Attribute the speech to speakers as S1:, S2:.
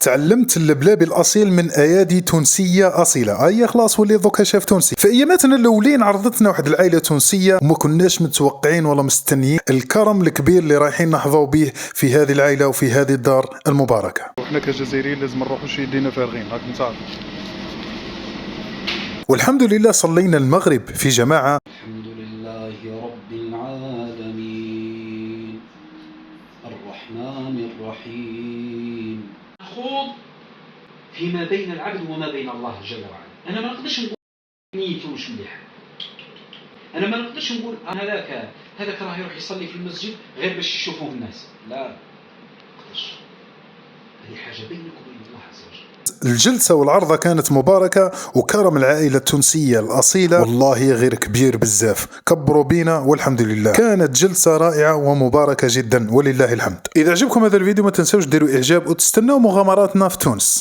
S1: تعلمت اللبلابي الاصيل من ايادي تونسيه اصيله. اي خلاص ولي دوكا شاف تونسي. في اياماتنا الاولين عرضتنا واحد العائله تونسيه وما كناش متوقعين ولا مستنيين الكرم الكبير اللي رايحين نحظوا به في هذه العائله وفي هذه الدار المباركه.
S2: وحنا كجزائريين لازم نروحوش يدينا فارغين، هاك نتعرف.
S1: والحمد لله صلينا المغرب في جماعه.
S3: الحمد لله رب العالمين الرحمن الرحيم. خوض فيما بين العبد وما بين الله جل وعلا. انا ما نقدرش نقول نيته مش مليحه، انا ما نقدرش نقول هذاك راه يروح يصلي في المسجد غير باش يشوفوه الناس، لا ما نقدرش. هذه حاجه بينك وبين الله عز وجل.
S1: الجلسة والعرضة كانت مباركة وكرم العائلة التونسية الأصيلة والله غير كبير بزاف، كبروا بينا والحمد لله. كانت جلسة رائعة ومباركة جدا ولله الحمد. إذا عجبكم هذا الفيديو ما تنسوش ديروا إعجاب وتستنوا مغامراتنا في تونس.